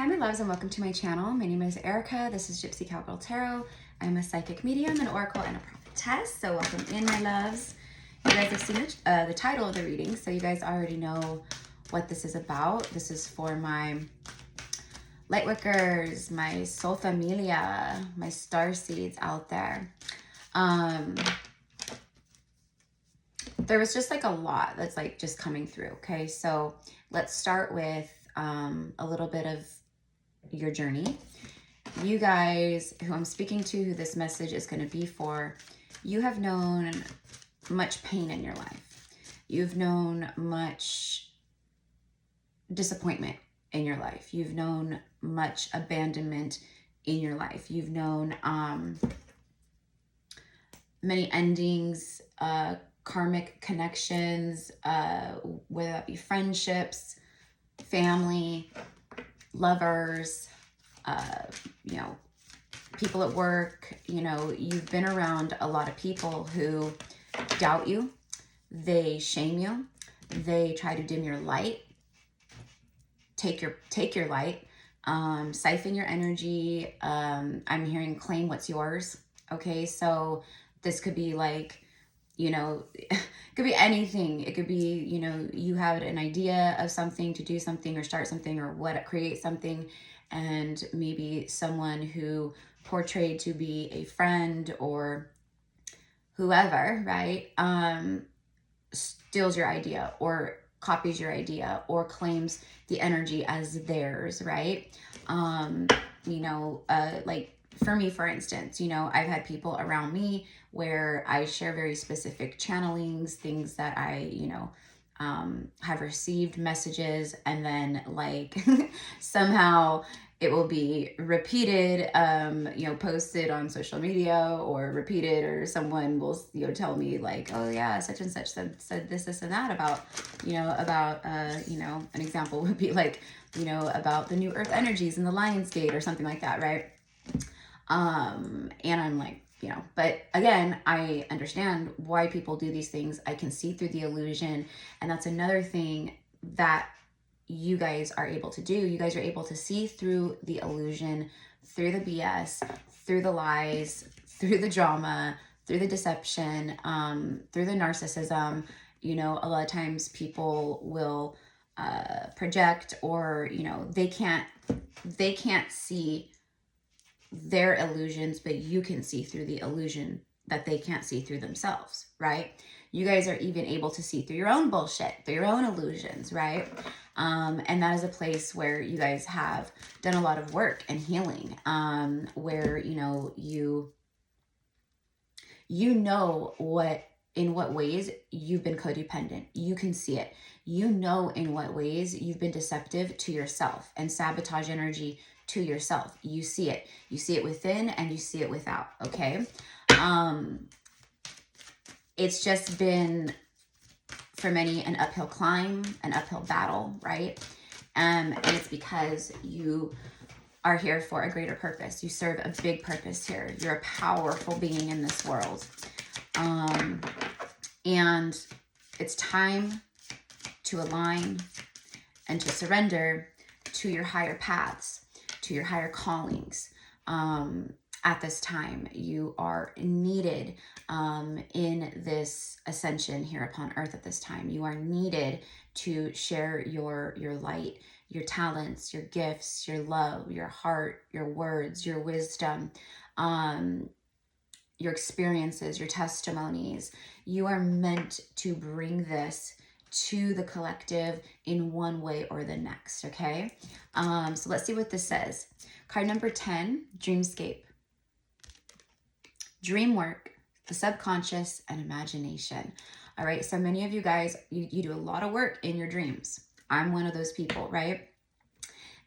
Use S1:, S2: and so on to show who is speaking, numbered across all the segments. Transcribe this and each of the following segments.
S1: Hi my loves and welcome to my channel. My name is Erica. This is Gypsy Cowgirl Tarot. I'm a psychic medium, an oracle, and a prophetess. So welcome in my loves. You guys have seen the title of the reading, so you guys already know what this is about. This is for my lightworkers, my soul familia, my star seeds out there. There was just like a lot that's like just coming through. Okay, so let's start with a little bit of your journey. You guys who I'm speaking to, who this message is going to be for, you have known much pain in your life. You've known much disappointment in your life. You've known much abandonment in your life. You've known many endings, karmic connections, whether that be friendships, family, lovers, you know, people at work. You know, you've been around a lot of people who doubt you, they shame you, they try to dim your light, take your light, siphon your energy. I'm hearing claim what's yours. Okay, so this could be like, you know, it could be anything. It could be, you know, you had an idea of something, to do something or start something or create something, and maybe someone who portrayed to be a friend or whoever, right, steals your idea or copies your idea or claims the energy as theirs, right? You know, like for me, for instance, you know, I've had people around me where I share very specific channelings, things that I, you know, have received messages, and then like somehow it will be repeated, you know, posted on social media or repeated, or someone will, you know, tell me like, oh yeah, such and such said this, and that about, you know, you know, an example would be like, you know, about the new earth energies in the Lion's Gate or something like that, right? And I'm like, you know, but again, I understand why people do these things. I can see through the illusion. And that's another thing that you guys are able to do. You guys are able to see through the illusion, through the BS, through the lies, through the drama, through the deception, through the narcissism. You know, a lot of times people will project, or, you know, they can't see their illusions, but you can see through the illusion that they can't see through themselves, right? You guys are even able to see through your own bullshit, through your own illusions, right? And that is a place where you guys have done a lot of work and healing, where, you know, you know in what ways you've been codependent. You can see it. You know in what ways you've been deceptive to yourself and sabotage energy to yourself. You see it. You see it within and you see it without, okay? It's just been, for many, an uphill climb, an uphill battle, right? And it's because you are here for a greater purpose. You serve a big purpose here. You're a powerful being in this world. And it's time to align and to surrender to your higher paths, to your higher callings. At this time, you are needed in this ascension here upon earth. At this time, you are needed to share your light, your talents, your gifts, your love, your heart, your words, your wisdom, your experiences, your testimonies. You are meant to bring this to the collective in one way or the next, okay? So let's see what this says. Card number 10, Dreamscape. Dreamwork, the subconscious, and imagination. All right, so many of you guys, you do a lot of work in your dreams. I'm one of those people, right?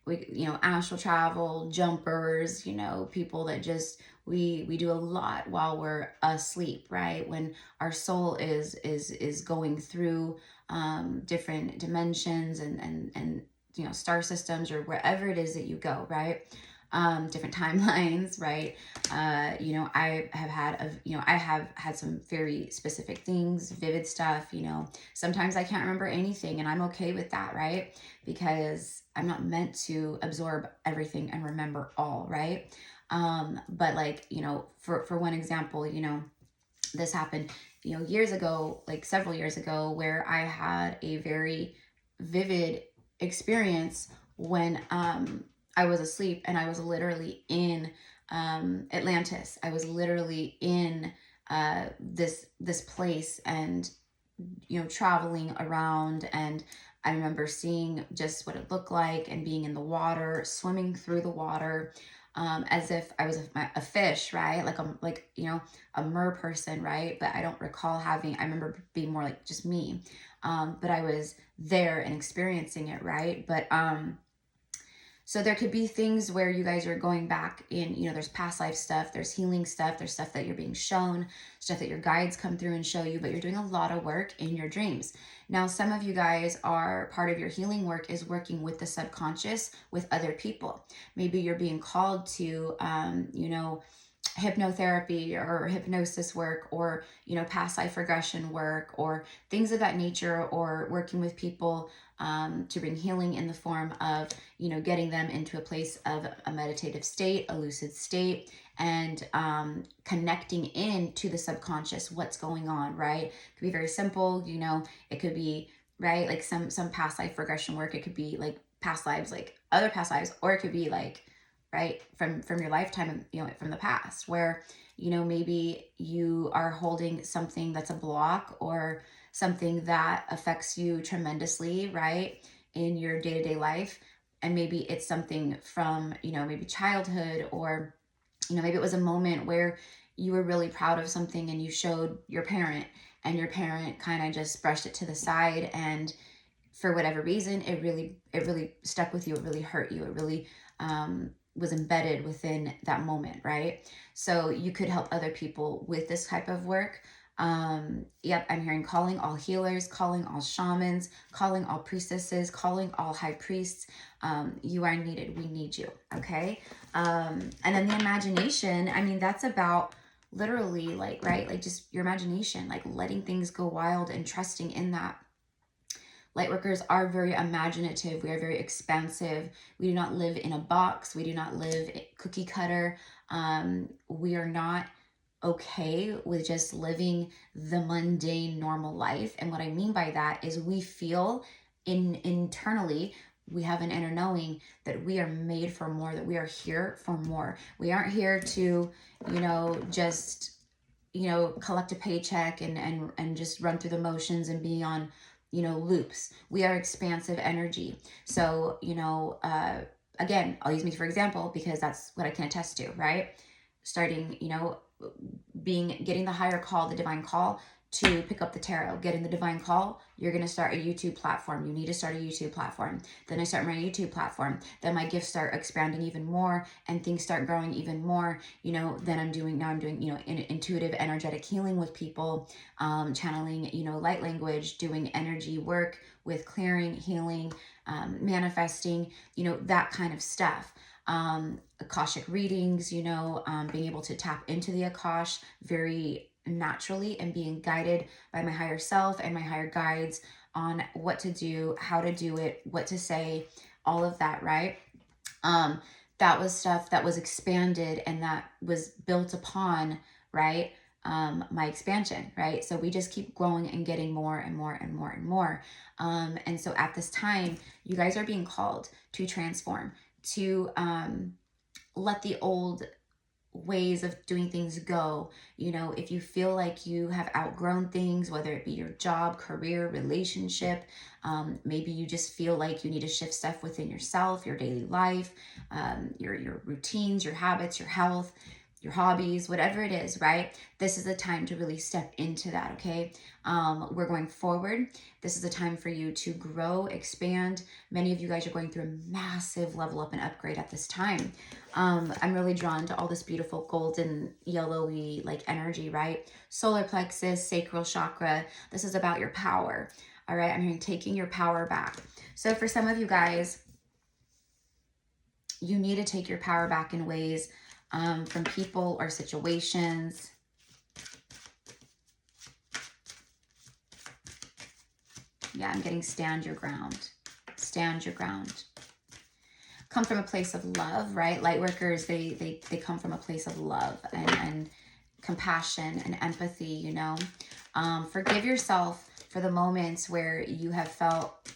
S1: We, you know, astral travel, jumpers, you know, people that just, we do a lot while we're asleep, right? When our soul is going through different dimensions and you know, star systems, or wherever it is that you go, right? different timelines, right? You know, I have had some very specific things, vivid stuff, you know. Sometimes I can't remember anything, and I'm okay with that, right? Because I'm not meant to absorb everything and remember all, right? But like, you know, for one example, you know, this happened, you know, years ago, like several years ago, where I had a very vivid experience when I was asleep, and I was literally in Atlantis. I was literally in this place, and you know, traveling around, and I remember seeing just what it looked like, and being in the water, swimming through the water, as if I was a fish, right? Like you know, a mer person, right? But I don't recall having. I remember being more like just me, but I was there and experiencing it, right? But so there could be things where you guys are going back in, you know, there's past life stuff, there's healing stuff, there's stuff that you're being shown, stuff that your guides come through and show you, but you're doing a lot of work in your dreams. Now, some of you guys are, part of your healing work is working with the subconscious with other people. Maybe you're being called to, you know, hypnotherapy or hypnosis work, or you know, past life regression work, or things of that nature, or working with people to bring healing in the form of, you know, getting them into a place of a meditative state, a lucid state, and connecting in to the subconscious, what's going on, right? It could be very simple, you know, it could be, right, like some past life regression work, it could be like past lives, like other past lives, or it could be like, right, from your lifetime, you know, from the past, where, you know, maybe you are holding something that's a block, or something that affects you tremendously, right, in your day-to-day life. And maybe it's something from, you know, maybe childhood, or, you know, maybe it was a moment where you were really proud of something and you showed your parent, and your parent kind of just brushed it to the side, and for whatever reason, it really stuck with you. It really hurt you. It really was embedded within that moment, right? So you could help other people with this type of work. Yep, I'm hearing calling all healers, calling all shamans, calling all priestesses, calling all high priests. You are needed. We need you. Okay. And then the imagination, I mean, that's about literally like, right, like just your imagination, like letting things go wild and trusting in that. Lightworkers are very imaginative. We are very expansive. We do not live in a box. We do not live cookie cutter. We are not okay with just living the mundane, normal life. And what I mean by that is we feel internally, we have an inner knowing that we are made for more, that we are here for more. We aren't here to, you know, just, you know, collect a paycheck and just run through the motions and be on, you know, loops. We are expansive energy. So, you know, again, I'll use me for example, because that's what I can attest to, right? Starting, you know, getting the higher call, the divine call to pick up the tarot, getting the divine call, you're going to start a YouTube platform. You need to start a YouTube platform. Then I start my YouTube platform. Then my gifts start expanding even more, and things start growing even more. You know, then I'm doing, you know, intuitive, energetic healing with people, channeling, you know, light language, doing energy work with clearing, healing, manifesting, you know, that kind of stuff. Akashic readings, you know, being able to tap into the Akash very naturally, and being guided by my higher self and my higher guides on what to do, how to do it, what to say, all of that, right? That was stuff that was expanded and that was built upon, right? My expansion, right? So we just keep growing and getting more and more and more and more. And so at this time, you guys are being called to transform, to let the old ways of doing things go. You know, if you feel like you have outgrown things, whether it be your job, career, relationship, maybe you just feel like you need to shift stuff within yourself, your daily life, your routines, your habits, your health, your hobbies, whatever it is, right? This is the time to really step into that, okay? We're going forward. This is a time for you to grow, expand. Many of you guys are going through a massive level up and upgrade at this time. I'm really drawn to all this beautiful golden, yellowy, like energy, right? Solar plexus, sacral chakra. This is about your power, all right? I'm hearing taking your power back. So for some of you guys, You need to take your power back in ways from people or situations. Yeah, I'm getting stand your ground. Stand your ground. Come from a place of love, right? Lightworkers, they come from a place of love and compassion and empathy, you know. Forgive yourself for the moments where you have felt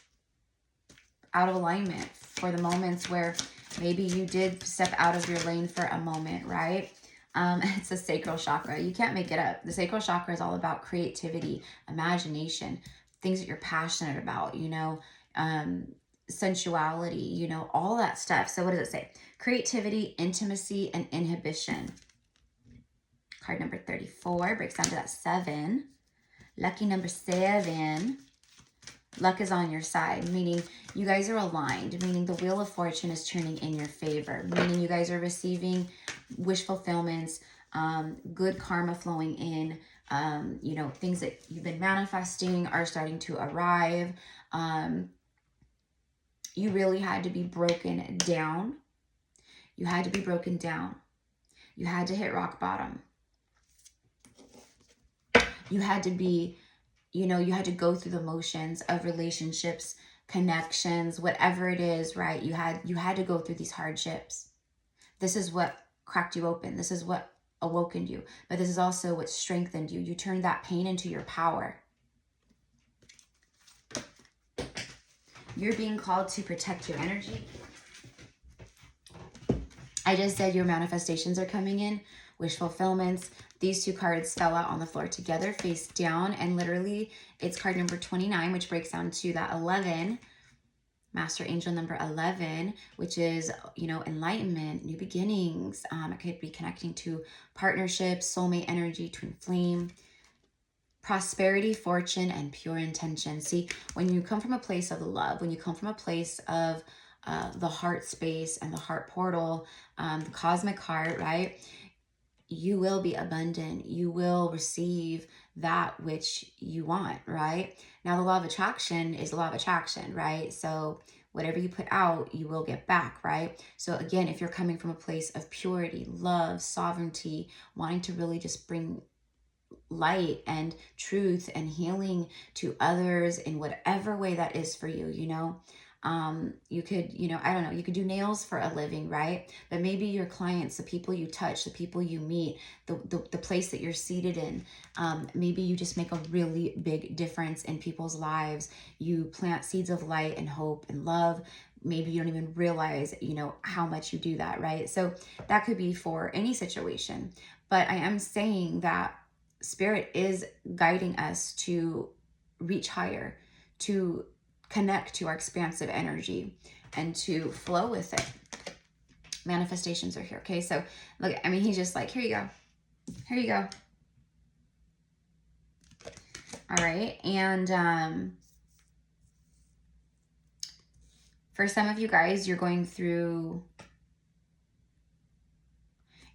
S1: out of alignment, for the moments where maybe you did step out of your lane for a moment, right? It's the sacral chakra. You can't make it up. The sacral chakra is all about creativity, imagination, things that you're passionate about, you know, sensuality, you know, all that stuff. So what does it say? Creativity, intimacy, and inhibition. Card number 34 breaks down to that 7. Lucky number 7. Luck is on your side, meaning you guys are aligned, meaning the wheel of fortune is turning in your favor, meaning you guys are receiving wish fulfillments, good karma flowing in, you know, things that you've been manifesting are starting to arrive. You really had to be broken down. You had to be broken down. You had to hit rock bottom. You had to be, you know, you had to go through the motions of relationships, connections, whatever it is, right? You had to go through these hardships. This is what cracked you open. This is what awokened you. But this is also what strengthened you. You turned that pain into your power. You're being called to protect your energy. I just said your manifestations are coming in, wish fulfillments. These two cards fell out on the floor together, face down, and literally it's card number 29, which breaks down to that 11, Master Angel number 11, which is, you know, enlightenment, new beginnings. It could be connecting to partnerships, soulmate energy, twin flame, prosperity, fortune, and pure intention. See, when you come from a place of love, when you come from a place of the heart space and the heart portal, the cosmic heart, right? You will be abundant. You will receive that which you want, right? Now, the law of attraction is the law of attraction, right? So whatever you put out, you will get back, right? So again, if you're coming from a place of purity, love, sovereignty, wanting to really just bring light and truth and healing to others in whatever way that is for you, you know, you could, you know, I don't know, you could do nails for a living, right? But maybe your clients, the people you touch, the people you meet, the place that you're seated in, maybe you just make a really big difference in people's lives. You plant seeds of light and hope and love. Maybe you don't even realize, you know, how much you do that, right? So that could be for any situation. But I am saying that Spirit is guiding us to reach higher, to connect to our expansive energy, and to flow with it. Manifestations are here, okay? So look, I mean, he's just like, here you go. Here you go. All right, and for some of you guys, you're going through,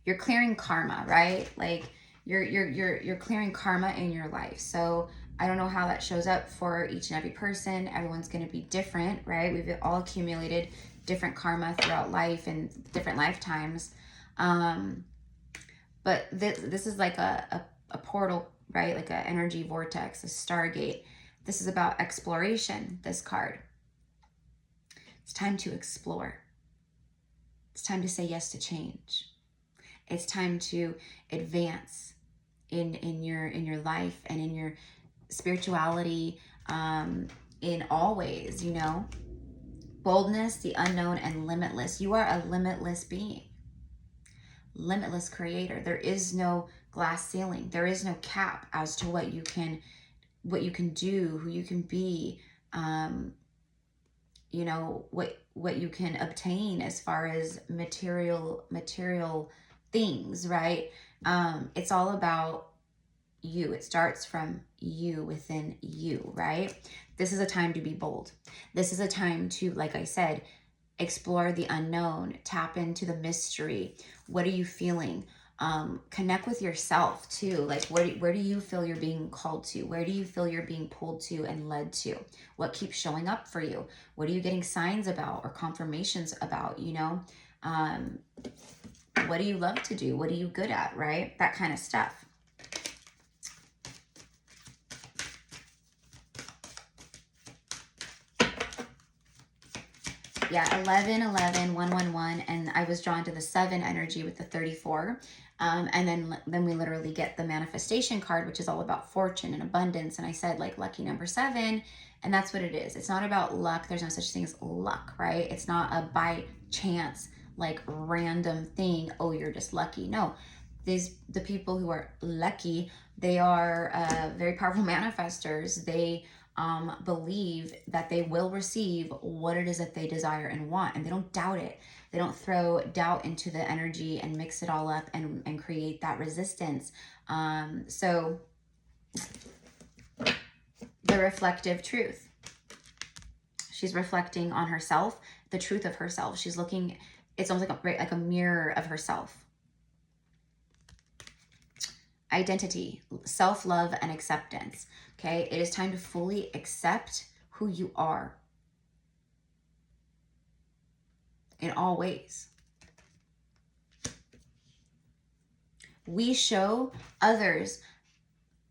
S1: you're clearing karma, right? Like you're clearing karma in your life. So I don't know how that shows up for each and every person. Everyone's going to be different, right? We've all accumulated different karma throughout life and different lifetimes. But this is like a portal, right? Like an energy vortex, a stargate. This is about exploration, this card. It's time to explore. It's time to say yes to change. It's time to advance in your life and in your spirituality, in all ways, you know. Boldness, the unknown, and limitless. You are a limitless being. Limitless creator. There is no glass ceiling. There is no cap as to what you can do, who you can be, you know, what you can obtain as far as material things, right? It's all about you. It starts from you, within you, right? This is a time to be bold. This is a time to, like I said, explore the unknown, tap into the mystery. What are you feeling? Connect with yourself too. Like where do you feel you're being called to? Where do you feel you're being pulled to and led to? What keeps showing up for you? What are you getting signs about or confirmations about, you know? What do you love to do? What are you good at, right? That kind of stuff. Yeah, 11, 11, 1, 1, 1, and I was drawn to the 7 energy with the 34. And then we literally get the manifestation card, which is all about fortune and abundance. And I said, like, lucky number 7, and that's what it is. It's not about luck. There's no such thing as luck, right? It's not a by chance, like, random thing. Oh, you're just lucky. No, the people who are lucky, they are very powerful manifestors. They believe that they will receive what it is that they desire and want, and they don't doubt it. They don't throw doubt into the energy and mix it all up and create that resistance. So the reflective truth. She's reflecting on herself, the truth of herself. She's looking, it's almost like a mirror of herself. Identity, self-love, and acceptance. Okay, it is time to fully accept who you are in all ways. We show others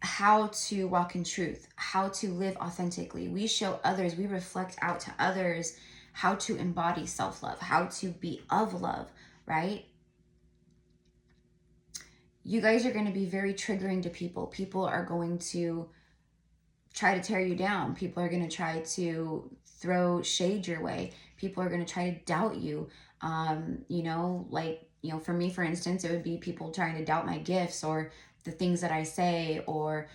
S1: how to walk in truth, how to live authentically. We show others, we reflect out to others how to embody self-love, how to be of love, right? You guys are going to be very triggering to people. People are going to try to tear you down. People are going to try to throw shade your way. People are going to try to doubt you. For me, for instance, it would be people trying to doubt my gifts or the things that I say, or,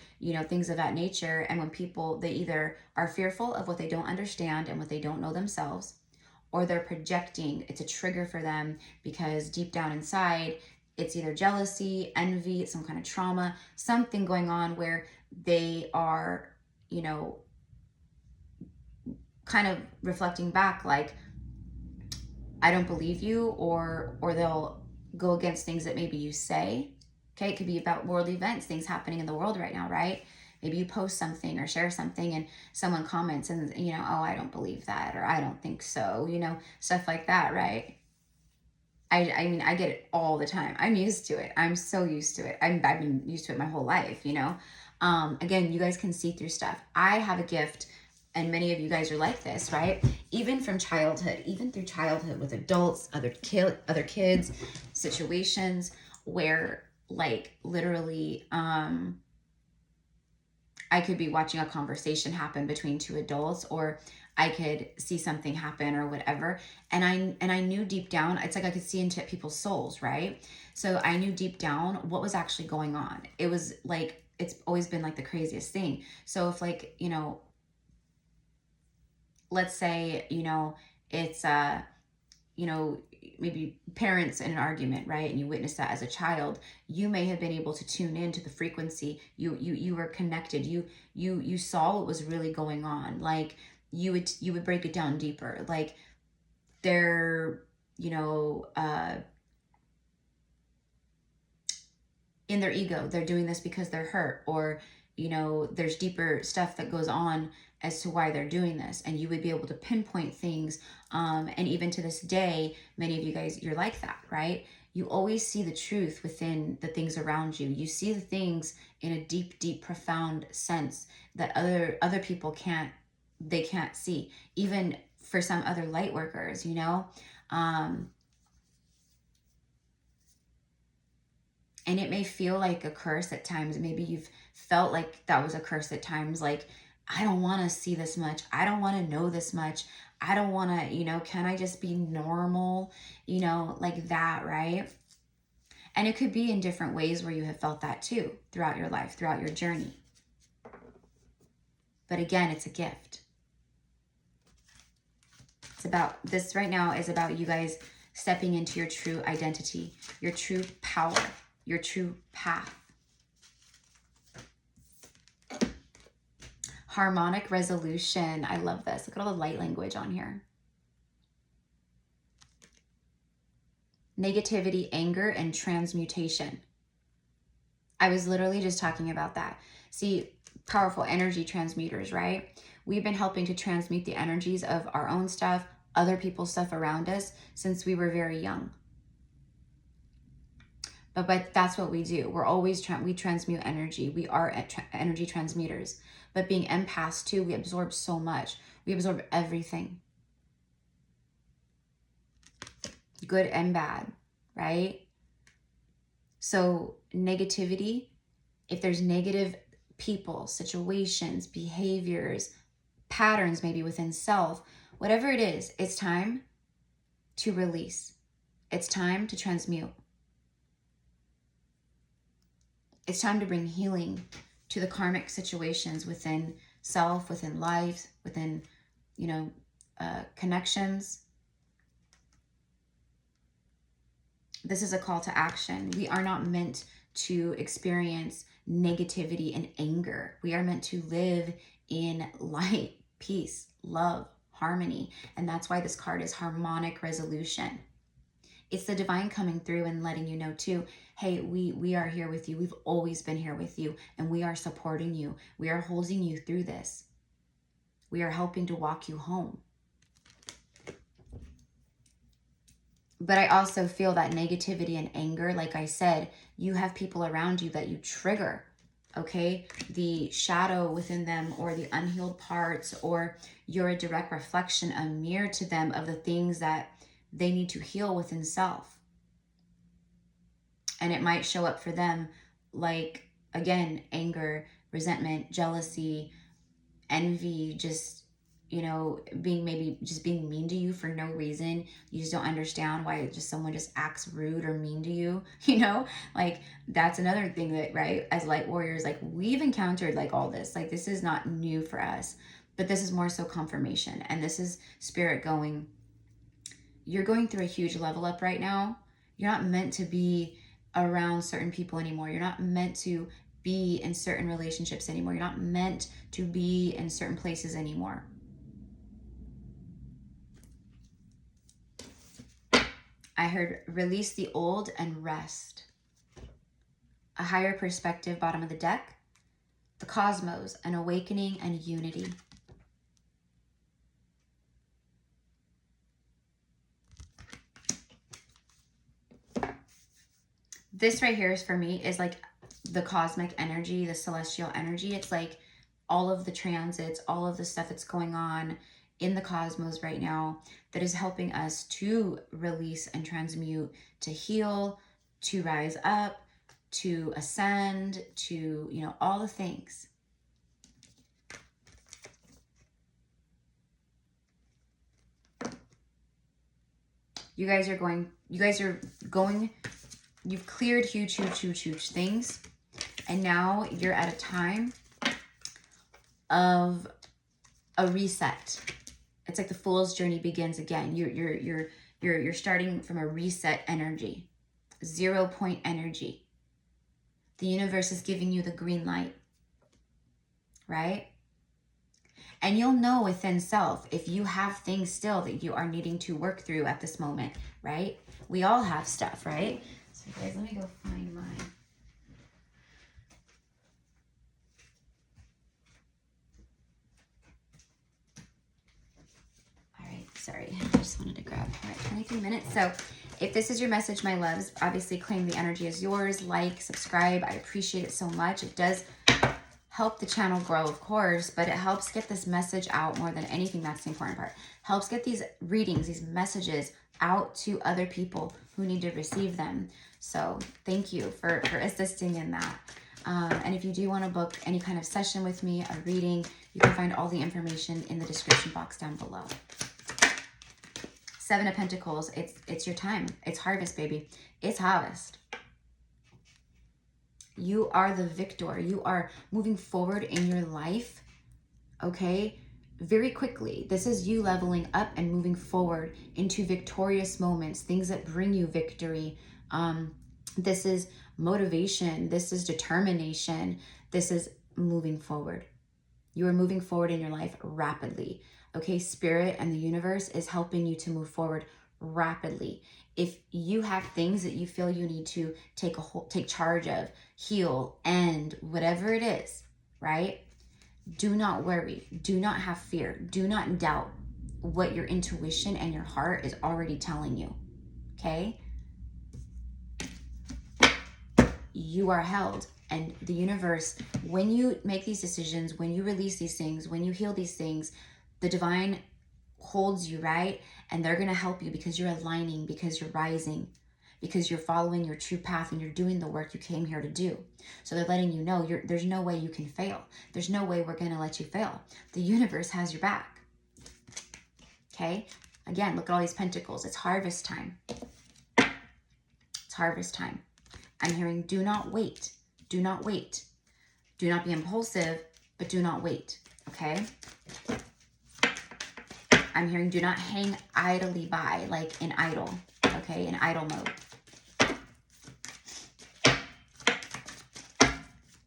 S1: things of that nature. And when people, they either are fearful of what they don't understand and what they don't know themselves, or they're projecting, it's a trigger for them because deep down inside, it's either jealousy, envy, some kind of trauma, something going on where they are, kind of reflecting back like, I don't believe you, or they'll go against things that maybe you say. Okay, it could be about world events, things happening in the world right now, right? Maybe you post something or share something and someone comments and, oh, I don't believe that, or I don't think so, stuff like that, right? I mean, I get it all the time. I'm used to it. I'm so used to it. I've been used to it my whole life, Again, you guys can see through stuff. I have a gift, and many of you guys are like this, right? Even from childhood, even through childhood with adults, other kids, situations where, like, literally, I could be watching a conversation happen between two adults, or I could see something happen or whatever. And I knew deep down, it's like I could see into people's souls, right? So I knew deep down what was actually going on. It was like, it's always been like the craziest thing. So if, like, let's say, it's, maybe parents in an argument, right? And you witnessed that as a child, you may have been able to tune into the frequency. You were connected. You saw what was really going on. Like, you would break it down deeper. Like, they're, in their ego, they're doing this because they're hurt, or, there's deeper stuff that goes on as to why they're doing this. And you would be able to pinpoint things. And even to this day, many of you guys, you're like that, right? You always see the truth within the things around you. You see the things in a deep, deep, profound sense that other people can't see. Even for some other light workers, and it may feel like a curse at times. Maybe you've felt like that was a curse at times. Like, I don't want to see this much. I don't want to know this much. I don't want to, can I just be normal? Like that, right? And it could be in different ways where you have felt that too throughout your life, throughout your journey. But again, it's a gift. It's about, this right now is about you guys stepping into your true identity, your true power, your true path. Harmonic resolution. I love this. Look at all the light language on here. Negativity, anger, and transmutation. I was literally just talking about that. See, powerful energy transmuters, right? We've been helping to transmute the energies of our own stuff, other people's stuff around us since we were very young. But that's what we do. We're always we transmute energy. We are energy transmitters. But being empaths too, we absorb so much. We absorb everything. Good and bad, right? So negativity, if there's negative people, situations, behaviors, patterns maybe within self, whatever it is, it's time to release. It's time to transmute. It's time to bring healing to the karmic situations within self, within life, within, connections. This is a call to action. We are not meant to experience negativity and anger. We are meant to live in light, peace, love, harmony. And that's why this card is harmonic resolution. It's the divine coming through and letting you know too, hey, we are here with you. We've always been here with you, and we are supporting you. We are holding you through this. We are helping to walk you home. But I also feel that negativity and anger, like I said, you have people around you that you trigger, okay? The shadow within them, or the unhealed parts, or you're a direct reflection, a mirror to them of the things that they need to heal within self. And it might show up for them like, again, anger, resentment, jealousy, envy, just, being mean to you for no reason. You just don't understand why someone just acts rude or mean to you, like that's another thing that, right, as light warriors, like we've encountered like all this, like this is not new for us, but this is more so confirmation. And this is spirit going, you're going through a huge level up right now. You're not meant to be around certain people anymore. You're not meant to be in certain relationships anymore. You're not meant to be in certain places anymore. I heard release the old and rest. A higher perspective, bottom of the deck. The cosmos, an awakening and unity. This right here is for me is like the cosmic energy, the celestial energy. It's like all of the transits, all of the stuff that's going on in the cosmos right now that is helping us to release and transmute, to heal, to rise up, to ascend, to, all the things. You guys are going, you've cleared huge things. And now you're at a time of a reset. It's like the fool's journey begins again. You're starting from a reset energy, 0 point energy. The universe is giving you the green light, right? And you'll know within self if you have things still that you are needing to work through at this moment, right? We all have stuff, right? So guys, let me go find mine. Sorry, I just wanted to grab. All right, 23 minutes. So if this is your message, my loves, obviously claim the energy is yours. Like, subscribe. I appreciate it so much. It does help the channel grow, of course, but it helps get this message out more than anything. That's the important part. Helps get these readings, these messages out to other people who need to receive them. So thank you for assisting in that. And if you do want to book any kind of session with me, a reading, you can find all the information in the description box down below. 7 of Pentacles, it's your time. It's harvest, baby. It's harvest. You are the victor. You are moving forward in your life, okay? Very quickly. This is you leveling up and moving forward into victorious moments, things that bring you victory. This is motivation. This is determination. This is moving forward. You are moving forward in your life rapidly. Okay, Spirit and the universe is helping you to move forward rapidly. If you have things that you feel you need to take charge of, heal, end, whatever it is, right? Do not worry. Do not have fear. Do not doubt. what your intuition and your heart is already telling you, okay? You are held, and the universe, when you make these decisions, when you release these things, when you heal these things, the divine holds you, right? And they're going to help you because you're aligning, because you're rising, because you're following your true path and you're doing the work you came here to do. So they're letting you know there's no way you can fail. There's no way we're going to let you fail. The universe has your back. Okay? Again, look at all these pentacles. It's harvest time. It's harvest time. I'm hearing do not wait. Do not wait. Do not be impulsive, but do not wait. Okay? I'm hearing do not hang idly by, like in idle. Okay? In idle mode.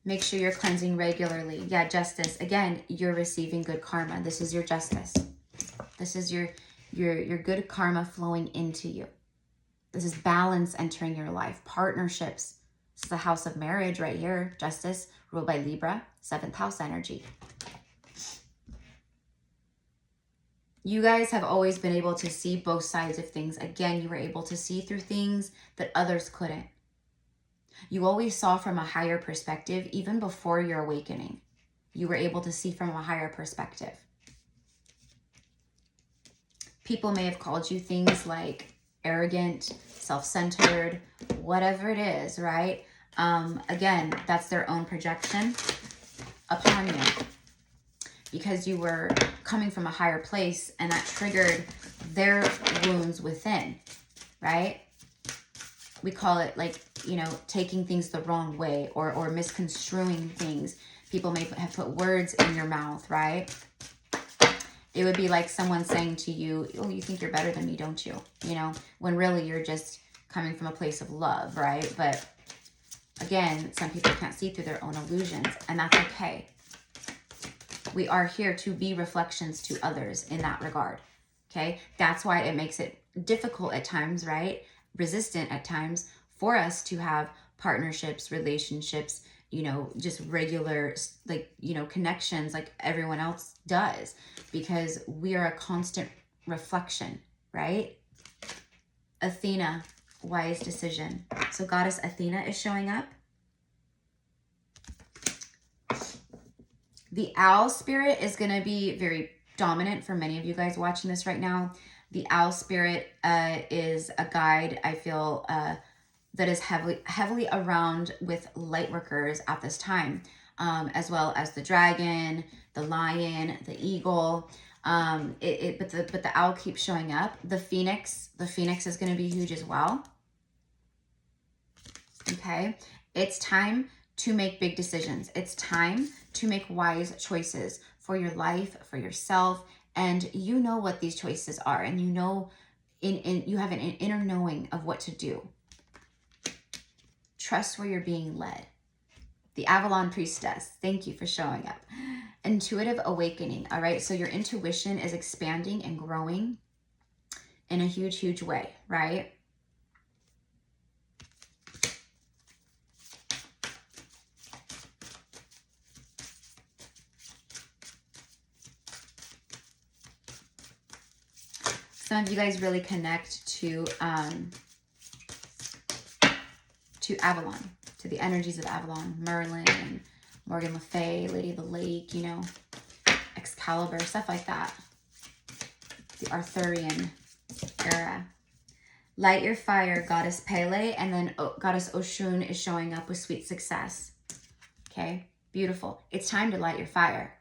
S1: Make sure you're cleansing regularly. Yeah, justice. Again, you're receiving good karma. This is your justice. This is your good karma flowing into you. This is balance entering your life. Partnerships. This is the house of marriage right here. Justice, ruled by Libra, 7th house energy. You guys have always been able to see both sides of things. Again, you were able to see through things that others couldn't. You always saw from a higher perspective, even before your awakening. You were able to see from a higher perspective. People may have called you things like arrogant, self-centered, whatever it is, right? Again, that's their own projection upon you. Because you were coming from a higher place and that triggered their wounds within, right? We call it like, you know, taking things the wrong way or misconstruing things. People may have put words in your mouth, right? It would be like someone saying to you, oh, you think you're better than me, don't you? You know, when really you're just coming from a place of love, right? But again, some people can't see through their own illusions, and that's okay. We are here to be reflections to others in that regard, okay? That's why it makes it difficult at times, right? Resistant at times for us to have partnerships, relationships, you know, just regular, like, you know, connections like everyone else does, because we are a constant reflection, right? Athena, wise decision. So Goddess Athena is showing up. The owl spirit is going to be very dominant for many of you guys watching this right now. The owl spirit is a guide, I feel, that is heavily around with light workers at this time, as well as the dragon, the lion, the eagle. But the owl keeps showing up. The phoenix is going to be huge as well. Okay, it's time to make big decisions. It's time to make wise choices for your life, for yourself, and you know what these choices are, and you know, you have an inner knowing of what to do. Trust where you're being led. The Avalon Priestess, thank you for showing up. Intuitive awakening, all right? So your intuition is expanding and growing in a huge, huge way, right? Some of you guys really connect to Avalon, to the energies of Avalon, Merlin, and Morgan Le Fay, Lady of the Lake, you know, Excalibur, stuff like that. The Arthurian era. Light your fire, Goddess Pele, and then Goddess Oshun is showing up with sweet success. Okay, beautiful. It's time to light your fire.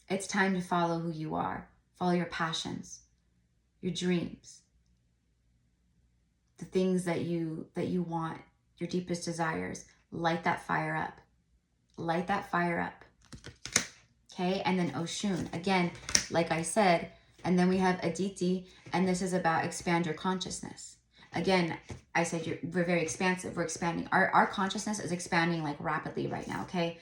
S1: It's time to follow who you are. Follow your passions, your dreams, the things that you want, your deepest desires. Light that fire up. Light that fire up. Okay, and then Oshun. Again, like I said, and then we have Aditi, and this is about expand your consciousness. Again, I said we're very expansive. We're expanding. Our consciousness is expanding like rapidly right now, okay?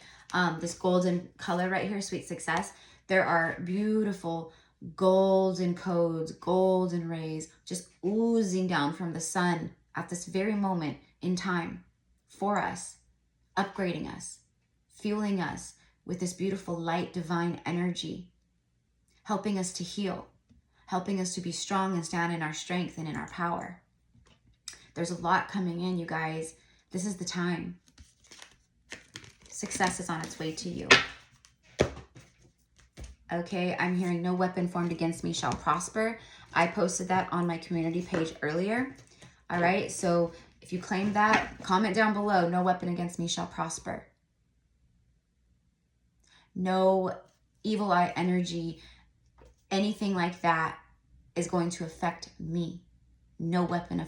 S1: This golden color right here, sweet success. There are beautiful golden codes, golden rays just oozing down from the sun at this very moment in time for us, upgrading us, fueling us with this beautiful light divine energy. helping us to heal, helping us to be strong and stand in our strength and in our power. There's a lot coming in, you guys. This is the time. Success is on its way to you. Okay, I'm hearing no weapon formed against me shall prosper. I posted that on my community page earlier. All right, so if you claim that, comment down below, no weapon against me shall prosper. No evil eye energy, anything like that is going to affect me. No weapon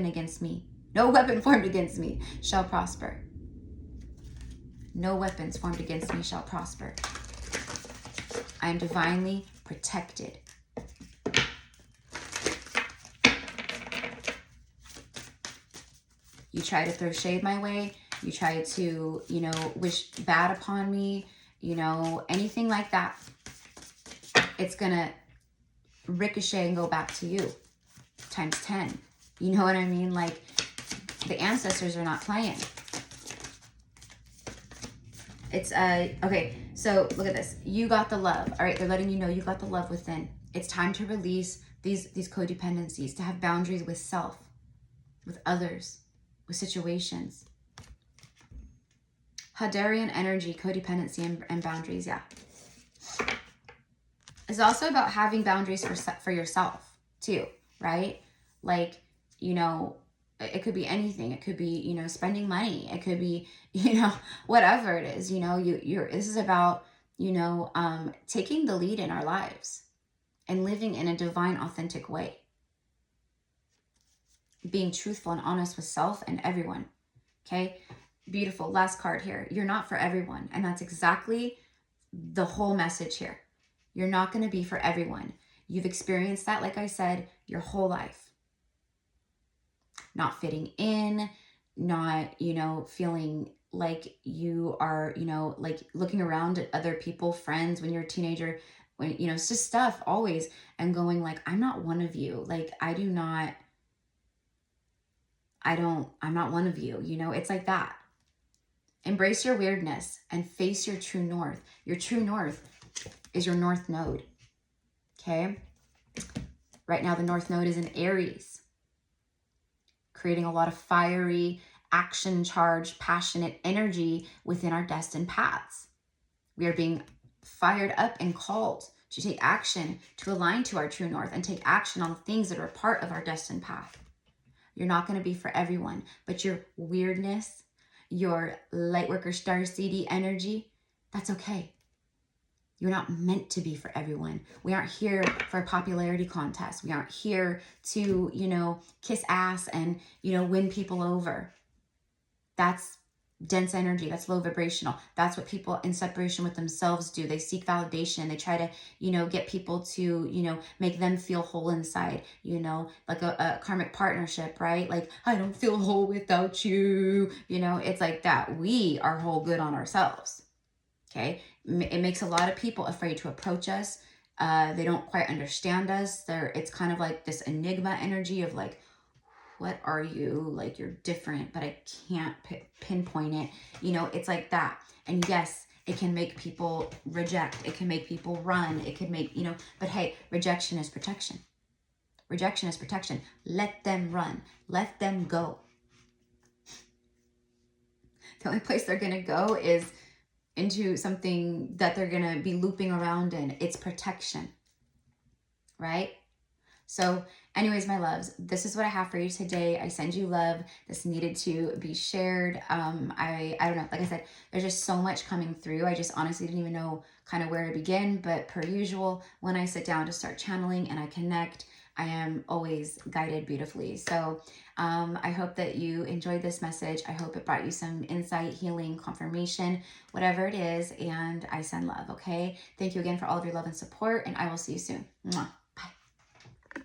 S1: against me. No weapon formed against me shall prosper. No weapons formed against me shall prosper. I am divinely protected. You try to throw shade my way. You try to, you know, wish bad upon me, you know, anything like that. It's going to ricochet and go back to you times 10. You know what I mean? Like, the ancestors are not playing. It's, okay, so look at this. You got the love, all right? They're letting you know you got the love within. It's time to release these codependencies, to have boundaries with self, with others, with situations. Hadarian energy, codependency, and boundaries, yeah. It's also about having boundaries for yourself, too, right? Like, you know, it could be anything. It could be, you know, spending money. It could be, you know, whatever it is, you know, this is about, you know, taking the lead in our lives and living in a divine, authentic way. Being truthful and honest with self and everyone. Okay. Beautiful. Last card here. You're not for everyone. And that's exactly the whole message here. You're not going to be for everyone. You've experienced that, like I said, your whole life. Not fitting in, not, you know, feeling like you are, you know, like looking around at other people, friends when you're a teenager, when, you know, it's just stuff always, and going like, I'm not one of you. Like, I'm not one of you, you know, it's like that. Embrace your weirdness and face your true north. Your true north is your north node. Okay. Right now, the north node is in Aries, creating a lot of fiery, action charged, passionate energy within our destined paths. We are being fired up and called to take action, to align to our true north and take action on the things that are part of our destined path. You're not going to be for everyone, but your weirdness, your lightworker star seedy energy, that's okay. You're not meant to be for everyone. We aren't here for a popularity contest. We aren't here to, you know, kiss ass and, you know, win people over. That's dense energy. That's low vibrational. That's what people in separation with themselves do. They seek validation. They try to, you know, get people to, you know, make them feel whole inside, you know, like a karmic partnership, right? Like, I don't feel whole without you. You know, it's like that. We are whole good on ourselves. Okay. It makes a lot of people afraid to approach us. They don't quite understand us. It's kind of like this enigma energy of like, what are you? Like, you're different, but I can't pinpoint it. You know, it's like that. And yes, it can make people reject. It can make people run. It can make, you know, but hey, rejection is protection. Rejection is protection. Let them run. Let them go. The only place they're going to go is into something that they're going to be looping around in. It's protection, right? So anyways, my loves, this is what I have for you today. I send you love. This needed to be shared. I don't know. Like I said, there's just so much coming through. I just honestly didn't even know kind of where to begin. But per usual, when I sit down to start channeling and I connect, I am always guided beautifully. So I hope that you enjoyed this message. I hope it brought you some insight, healing, confirmation, whatever it is. And I send love, okay? Thank you again for all of your love and support. And I will see you soon. Mwah.